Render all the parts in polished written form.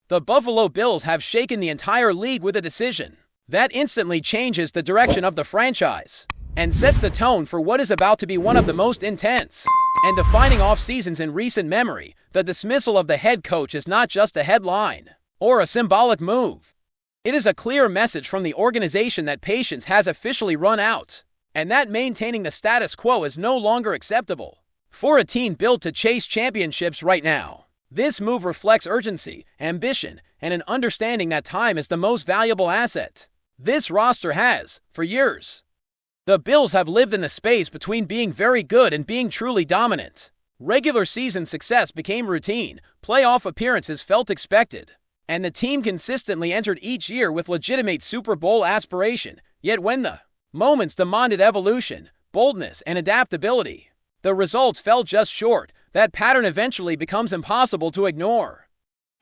The Buffalo Bills have shaken the entire league with a decision that instantly changes the direction of the franchise and sets the tone for what is about to be one of the most intense and defining off-seasons in recent memory. The dismissal of the head coach is not just a headline or a symbolic move. It is a clear message from the organization that patience has officially run out, and that maintaining the status quo is no longer acceptable. For a team built to chase championships right now, this move reflects urgency, ambition, and an understanding that time is the most valuable asset this roster has for years. The Bills have lived in the space between being very good and being truly dominant. Regular season success became routine, playoff appearances felt expected, and the team consistently entered each year with legitimate Super Bowl aspiration. Yet when the moments demanded evolution, boldness, and adaptability, the results fell just short. That pattern eventually becomes impossible to ignore,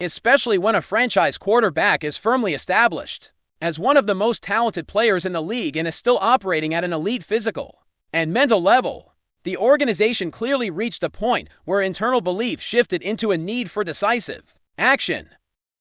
especially when a franchise quarterback is firmly established as one of the most talented players in the league and is still operating at an elite physical and mental level. The organization clearly reached a point where internal belief shifted into a need for decisive action.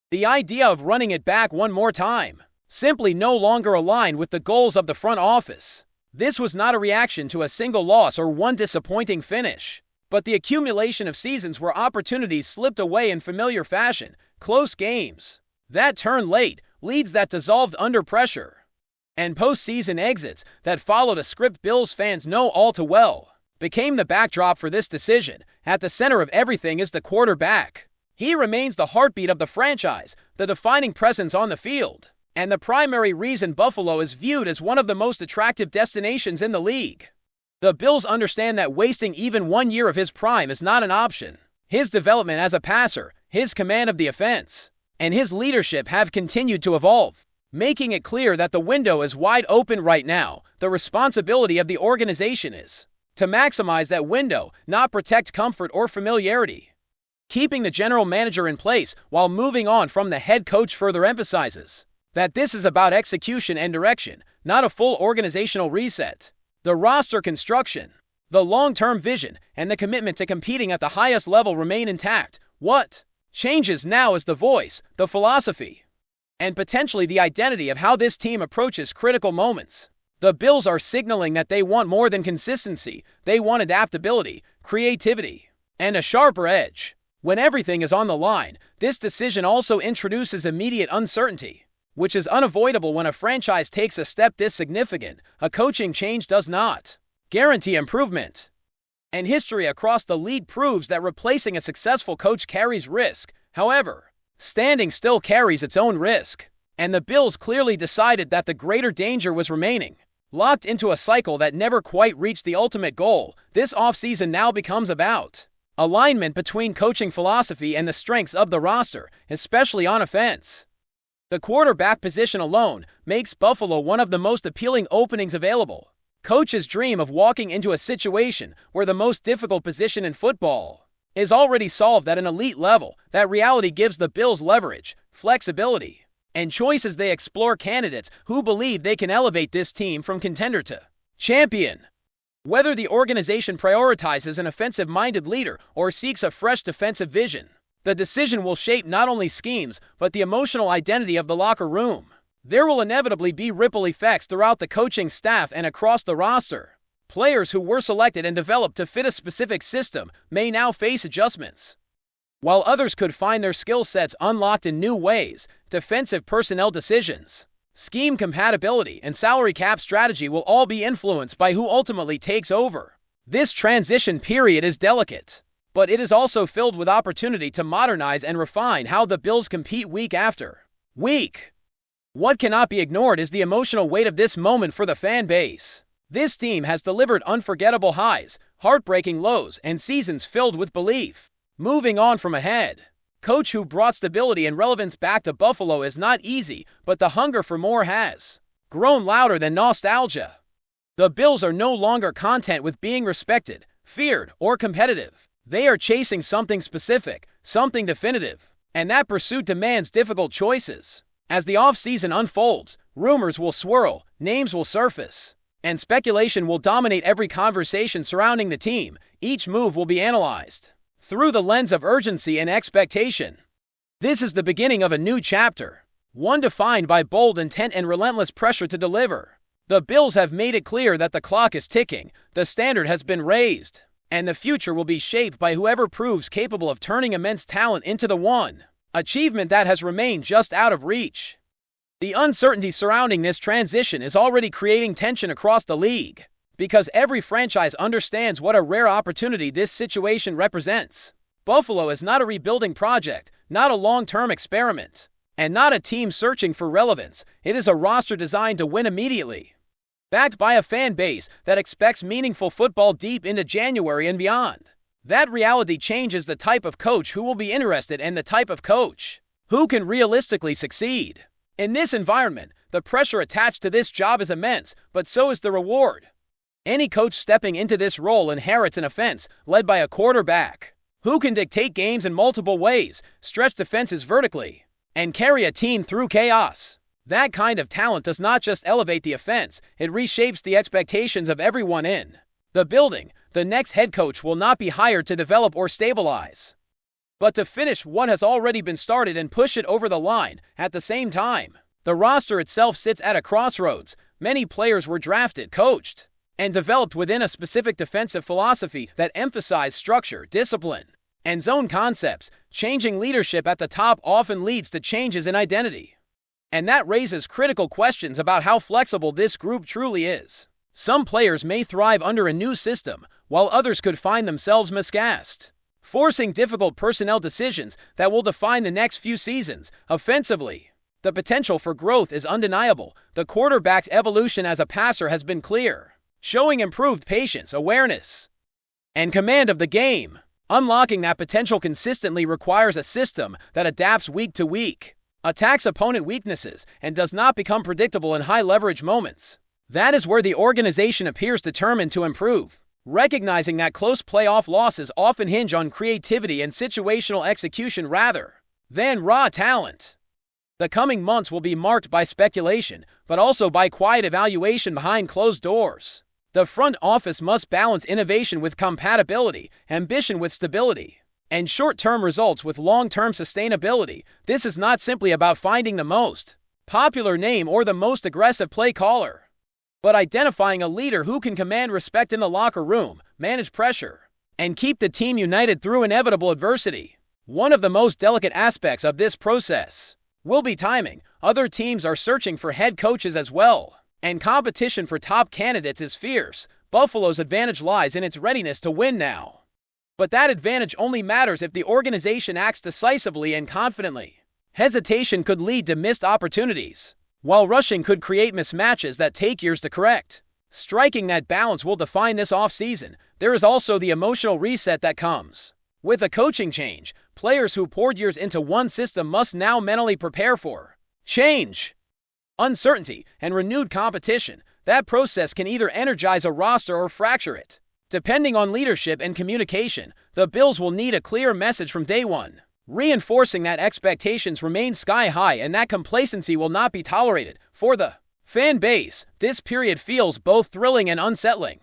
The idea of running it back one more time simply no longer aligned with the goals of the front office. This was not a reaction to a single loss or one disappointing finish, but the accumulation of seasons where opportunities slipped away in familiar fashion, close games that turned late, leads that dissolved under pressure, and postseason exits that followed a script Bills fans know all too well, became the backdrop for this decision. At the center of everything is the quarterback. He remains the heartbeat of the franchise, the defining presence on the field, and the primary reason Buffalo is viewed as one of the most attractive destinations in the league. The Bills understand that wasting even 1 year of his prime is not an option. His development as a passer, his command of the offense, and his leadership have continued to evolve, making it clear that the window is wide open right now. The responsibility of the organization is to maximize that window, not protect comfort or familiarity. Keeping the general manager in place while moving on from the head coach further emphasizes that this is about execution and direction, not a full organizational reset. The roster construction, the long-term vision, and the commitment to competing at the highest level remain intact. What changes now is the voice, the philosophy, and potentially the identity of how this team approaches critical moments. The Bills are signaling that they want more than consistency. They want adaptability, creativity, and a sharper edge. When everything is on the line, this decision also introduces immediate uncertainty, which is unavoidable when a franchise takes a step this significant. A coaching change does not guarantee improvement, and history across the league proves that replacing a successful coach carries risk. However, standing still carries its own risk, and the Bills clearly decided that the greater danger was remaining locked into a cycle that never quite reached the ultimate goal. This offseason now becomes about alignment between coaching philosophy and the strengths of the roster, especially on offense. The quarterback position alone makes Buffalo one of the most appealing openings available. Coaches dream of walking into a situation where the most difficult position in football is already solved at an elite level. That reality gives the Bills leverage, flexibility, and choices. They explore candidates who believe they can elevate this team from contender to champion. Whether the organization prioritizes an offensive-minded leader or seeks a fresh defensive vision, the decision will shape not only schemes, but the emotional identity of the locker room. There will inevitably be ripple effects throughout the coaching staff and across the roster. Players who were selected and developed to fit a specific system may now face adjustments, while others could find their skill sets unlocked in new ways. Defensive personnel decisions, scheme compatibility, and salary cap strategy will all be influenced by who ultimately takes over. This transition period is delicate, but it is also filled with opportunity to modernize and refine how the Bills compete week after week. What cannot be ignored is the emotional weight of this moment for the fan base. This team has delivered unforgettable highs, heartbreaking lows, and seasons filled with belief. Moving on from a head coach who brought stability and relevance back to Buffalo is not easy, but the hunger for more has grown louder than nostalgia. The Bills are no longer content with being respected, feared, or competitive. They are chasing something specific, something definitive, and that pursuit demands difficult choices. As the offseason unfolds, rumors will swirl, names will surface, and speculation will dominate every conversation surrounding the team. Each move will be analyzed through the lens of urgency and expectation. This is the beginning of a new chapter, one defined by bold intent and relentless pressure to deliver. The Bills have made it clear that the clock is ticking, the standard has been raised, and the future will be shaped by whoever proves capable of turning immense talent into the one achievement that has remained just out of reach. The uncertainty surrounding this transition is already creating tension across the league, because every franchise understands what a rare opportunity this situation represents. Buffalo is not a rebuilding project, not a long-term experiment, and not a team searching for relevance. It is a roster designed to win immediately, backed by a fan base that expects meaningful football deep into January and beyond. That reality changes the type of coach who will be interested and the type of coach who can realistically succeed. In this environment, the pressure attached to this job is immense, but so is the reward. Any coach stepping into this role inherits an offense led by a quarterback who can dictate games in multiple ways, stretch defenses vertically, and carry a team through chaos. That kind of talent does not just elevate the offense, it reshapes the expectations of everyone in the building. The next head coach will not be hired to develop or stabilize, but to finish what has already been started and push it over the line. At the same time, the roster itself sits at a crossroads. Many players were drafted, coached, and developed within a specific defensive philosophy that emphasized structure, discipline, and zone concepts. Changing leadership at the top often leads to changes in identity, and that raises critical questions about how flexible this group truly is. Some players may thrive under a new system, while others could find themselves miscast, forcing difficult personnel decisions that will define the next few seasons. Offensively, the potential for growth is undeniable. The quarterback's evolution as a passer has been clear, showing improved patience, awareness, and command of the game. Unlocking that potential consistently requires a system that adapts week to week, attacks opponent weaknesses, and does not become predictable in high-leverage moments. That is where the organization appears determined to improve, recognizing that close playoff losses often hinge on creativity and situational execution rather than raw talent. The coming months will be marked by speculation, but also by quiet evaluation behind closed doors. The front office must balance innovation with compatibility, ambition with stability, and short-term results with long-term sustainability. This is not simply about finding the most popular name or the most aggressive play caller, but identifying a leader who can command respect in the locker room, manage pressure, and keep the team united through inevitable adversity. One of the most delicate aspects of this process will be timing. Other teams are searching for head coaches as well, and competition for top candidates is fierce. Buffalo's advantage lies in its readiness to win now, but that advantage only matters if the organization acts decisively and confidently. Hesitation could lead to missed opportunities, while rushing could create mismatches that take years to correct. Striking that balance will define this offseason. There is also the emotional reset that comes with a coaching change. Players who poured years into one system must now mentally prepare for change, uncertainty, and renewed competition. That process can either energize a roster or fracture it. Depending on leadership and communication, the Bills will need a clear message from day one, reinforcing that expectations remain sky high and that complacency will not be tolerated. For the fan base, this period feels both thrilling and unsettling.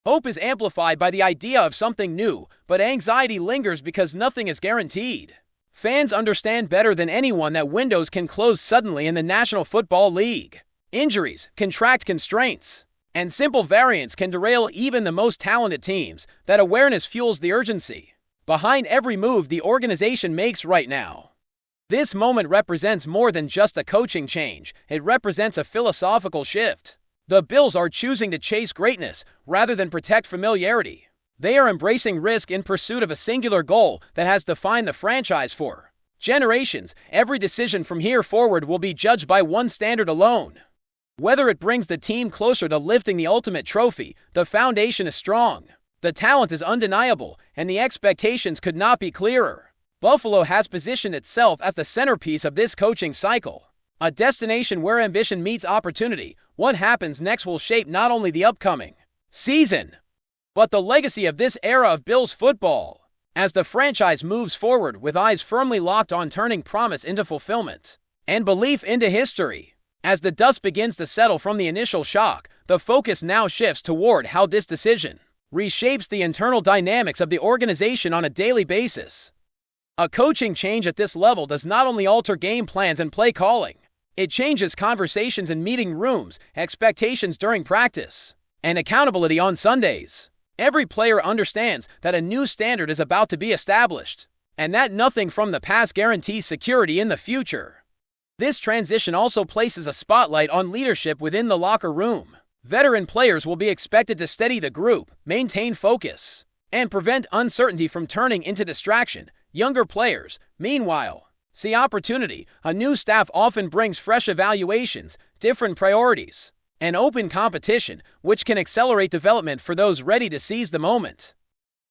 Hope is amplified by the idea of something new, but anxiety lingers because nothing is guaranteed. Fans understand better than anyone that windows can close suddenly in the National Football League. Injuries, contract constraints, and simple variants can derail even the most talented teams. That awareness fuels the urgency behind every move the organization makes right now. This moment represents more than just a coaching change. It represents a philosophical shift. The Bills are choosing to chase greatness rather than protect familiarity. They are embracing risk in pursuit of a singular goal that has defined the franchise for generations. Every decision from here forward will be judged by one standard alone. Whether it brings the team closer to lifting the ultimate trophy, the foundation is strong. The talent is undeniable, and the expectations could not be clearer. Buffalo has positioned itself as the centerpiece of this coaching cycle, a destination where ambition meets opportunity. What happens next will shape not only the upcoming season, but the legacy of this era of Bills football. As the franchise moves forward with eyes firmly locked on turning promise into fulfillment and belief into history, as the dust begins to settle from the initial shock, the focus now shifts toward how this decision reshapes the internal dynamics of the organization on a daily basis. A coaching change at this level does not only alter game plans and play calling, it changes conversations in meeting rooms, expectations during practice, and accountability on Sundays. Every player understands that a new standard is about to be established, and that nothing from the past guarantees security in the future. This transition also places a spotlight on leadership within the locker room. Veteran players will be expected to steady the group, maintain focus, and prevent uncertainty from turning into distraction. Younger players, meanwhile, see opportunity. A new staff often brings fresh evaluations, different priorities, and open competition, which can accelerate development for those ready to seize the moment.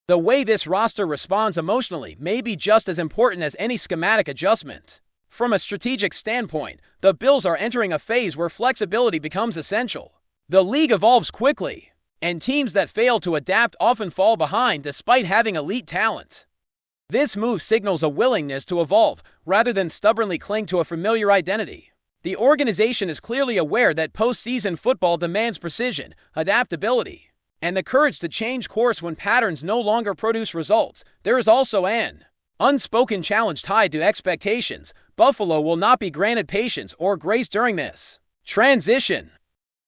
The way this roster responds emotionally may be just as important as any schematic adjustment. From a strategic standpoint, the Bills are entering a phase where flexibility becomes essential. The league evolves quickly, and teams that fail to adapt often fall behind despite having elite talent. This move signals a willingness to evolve rather than stubbornly cling to a familiar identity. The organization is clearly aware that postseason football demands precision, adaptability, and the courage to change course when patterns no longer produce results. There is also an unspoken challenge tied to expectations. Buffalo will not be granted patience or grace during this transition.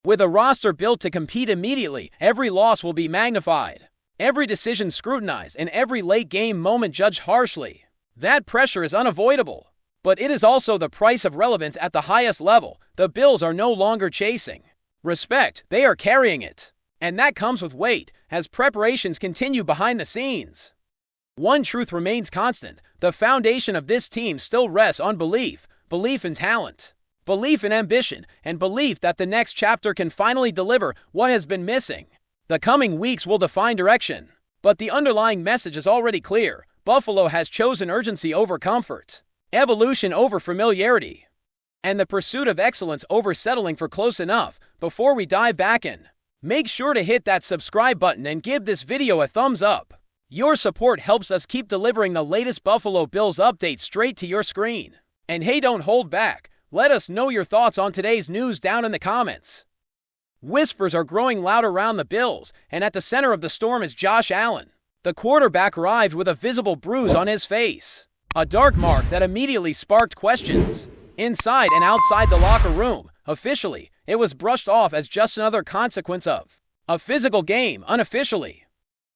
With a roster built to compete immediately, every loss will be magnified, every decision scrutinized, and every late-game moment judged harshly. That pressure is unavoidable, but it is also the price of relevance at the highest level. The Bills are no longer chasing respect, they are carrying it, and that comes with weight as preparations continue behind the scenes. One truth remains constant: the foundation of this team still rests on belief in talent, belief in ambition, and belief that the next chapter can finally deliver what has been missing. The coming weeks will define direction, but the underlying message is already clear. Buffalo has chosen urgency over comfort, evolution over familiarity, and the pursuit of excellence over settling for close enough. Before we dive back in, make sure to hit that subscribe button and give this video a thumbs up. Your support helps us keep delivering the latest Buffalo Bills updates straight to your screen. And hey, don't hold back. Let us know your thoughts on today's news down in the comments. Whispers are growing loud around the Bills, and at the center of the storm is Josh Allen. The quarterback arrived with a visible bruise on his face, a dark mark that immediately sparked questions. Inside and outside the locker room, officially, it was brushed off as just another consequence of a physical game. Unofficially,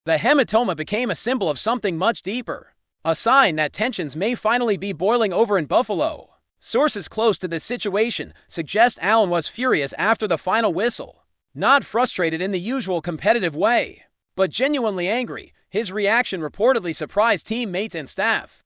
the hematoma became a symbol of something much deeper, a sign that tensions may finally be boiling over in Buffalo. Sources close to this situation suggest Allen was furious after the final whistle, not frustrated in the usual competitive way, but genuinely angry. His reaction reportedly surprised teammates and staff,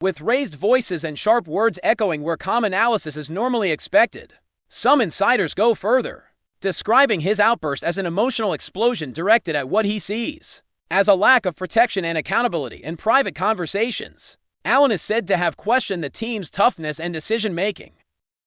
with raised voices and sharp words echoing where calm analysis is normally expected. Some insiders go further, describing his outburst as an emotional explosion directed at what he sees as a lack of protection and accountability in private conversations. Allen is said to have questioned the team's toughness and decision-making,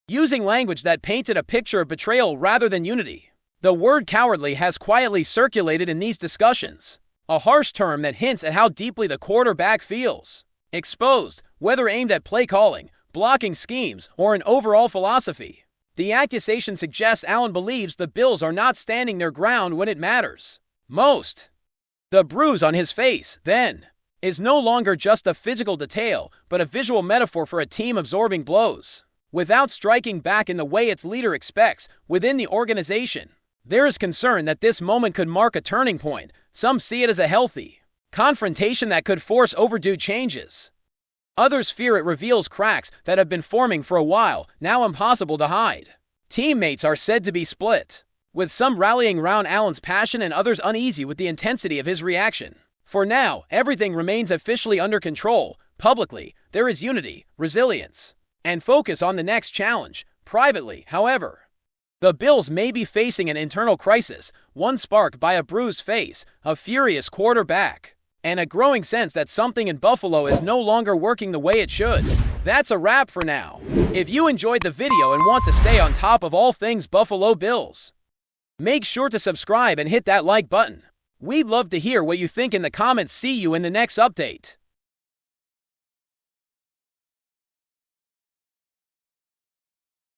using language that painted a picture of betrayal rather than unity. The word cowardly has quietly circulated in these discussions, a harsh term that hints at how deeply the quarterback feels exposed, whether aimed at play calling, blocking schemes, or an overall philosophy. The accusation suggests Allen believes the Bills are not standing their ground when it matters most. The bruise on his face, then, is no longer just a physical detail, but a visual metaphor for a team absorbing blows without striking back in the way its leader expects. Within the organization, there is concern that this moment could mark a turning point. Some see it as a healthy confrontation that could force overdue changes. Others fear it reveals cracks that have been forming for a while, now impossible to hide. Teammates are said to be split, with some rallying around Allen's passion and others uneasy with the intensity of his reaction. For now, everything remains officially under control. Publicly, there is unity, resilience, and focus on the next challenge. Privately, however, the Bills may be facing an internal crisis, one sparked by a bruised face, a furious quarterback, and a growing sense that something in Buffalo is no longer working the way it should. That's a wrap for now. If you enjoyed the video and want to stay on top of all things Buffalo Bills, make sure to subscribe and hit that like button. We'd love to hear what you think in the comments. See you in the next update.